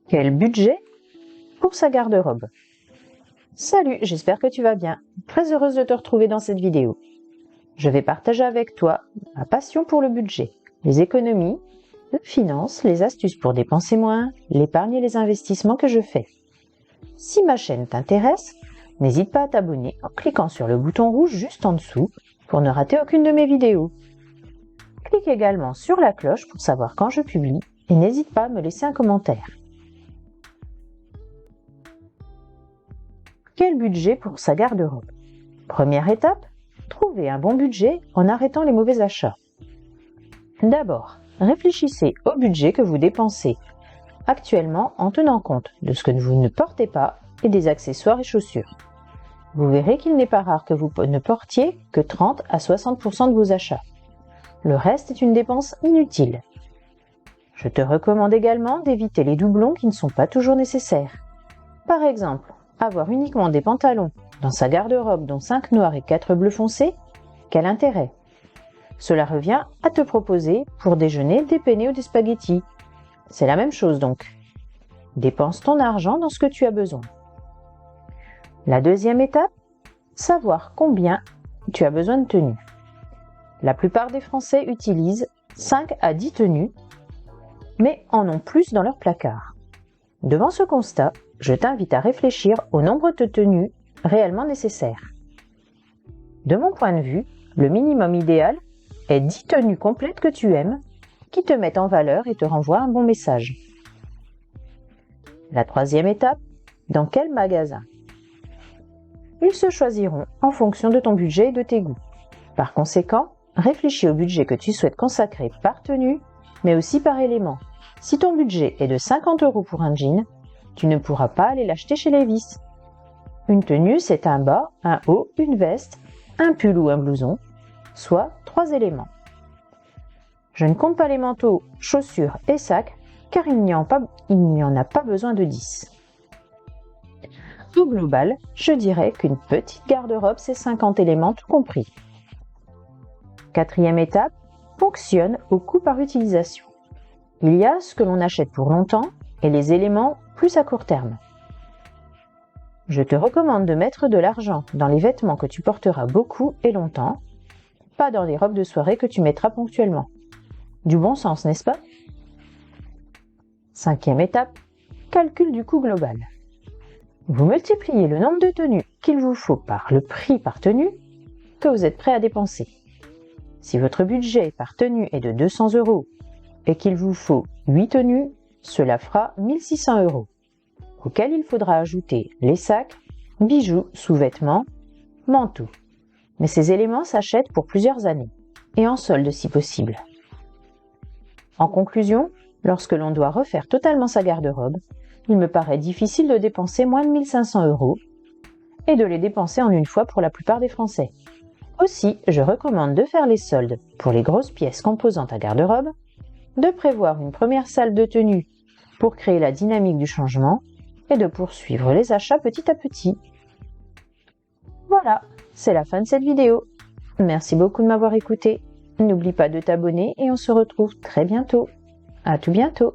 Quel budget pour sa garde-robe? Salut, j'espère que tu vas bien. Très heureuse de te retrouver dans cette vidéo. Je vais partager avec toi ma passion pour le budget, les économies, les finances, les astuces pour dépenser moins, l'épargne et les investissements que je fais. Si ma chaîne t'intéresse, n'hésite pas à t'abonner en cliquant sur le bouton rouge juste en dessous pour ne rater aucune de mes vidéos. Clique également sur la cloche pour savoir quand je publie et n'hésite pas à me laisser un commentaire. Quel budget pour sa garde-robe? Première étape, trouver un bon budget en arrêtant les mauvais achats. D'abord, réfléchissez au budget que vous dépensez actuellement en tenant compte de ce que vous ne portez pas et des accessoires et chaussures. Vous verrez qu'il n'est pas rare que vous ne portiez que 30 à 60% de vos achats. Le reste est une dépense inutile. Je te recommande également d'éviter les doublons qui ne sont pas toujours nécessaires. Par exemple, avoir uniquement des pantalons dans sa garde-robe dont 5 noirs et 4 bleus foncés, quel intérêt? Cela revient à te proposer pour déjeuner des penne ou des spaghettis. C'est la même chose donc. Dépense ton argent dans ce que tu as besoin. La deuxième étape, savoir combien tu as besoin de tenues. La plupart des Français utilisent 5 à 10 tenues, mais en ont plus dans leur placard. Devant ce constat, je t'invite à réfléchir au nombre de tenues réellement nécessaires. De mon point de vue, le minimum idéal est 10 tenues complètes que tu aimes, qui te mettent en valeur et te renvoient un bon message. La troisième étape, dans quel magasin? Ils se choisiront en fonction de ton budget et de tes goûts. Par conséquent, réfléchis au budget que tu souhaites consacrer par tenue, mais aussi par élément. Si ton budget est de 50 € pour un jean, tu ne pourras pas aller l'acheter chez Levi's. Une tenue, c'est un bas, un haut, une veste, un pull ou un blouson, soit 3 éléments. Je ne compte pas les manteaux, chaussures et sacs, car il n'y en a pas besoin de 10. Au global, je dirais qu'une petite garde-robe, c'est 50 éléments tout compris. Quatrième étape, fonctionne au coût par utilisation. Il y a ce que l'on achète pour longtemps et les éléments plus à court terme. Je te recommande de mettre de l'argent dans les vêtements que tu porteras beaucoup et longtemps, pas dans les robes de soirée que tu mettras ponctuellement. Du bon sens, n'est-ce pas? Cinquième étape, calcul du coût global. Vous multipliez le nombre de tenues qu'il vous faut par le prix par tenue que vous êtes prêt à dépenser. Si votre budget par tenue est de 200 € et qu'il vous faut 8 tenues, cela fera 1600 €, auquel il faudra ajouter les sacs, bijoux, sous-vêtements, manteaux. Mais ces éléments s'achètent pour plusieurs années, et en solde si possible. En conclusion, lorsque l'on doit refaire totalement sa garde-robe, il me paraît difficile de dépenser moins de 1500 € et de les dépenser en une fois pour la plupart des Français. Aussi, je recommande de faire les soldes pour les grosses pièces composant ta garde-robe, de prévoir une première salle de tenue pour créer la dynamique du changement et de poursuivre les achats petit à petit. Voilà, c'est la fin de cette vidéo. Merci beaucoup de m'avoir écouté. N'oublie pas de t'abonner et on se retrouve très bientôt. À tout bientôt.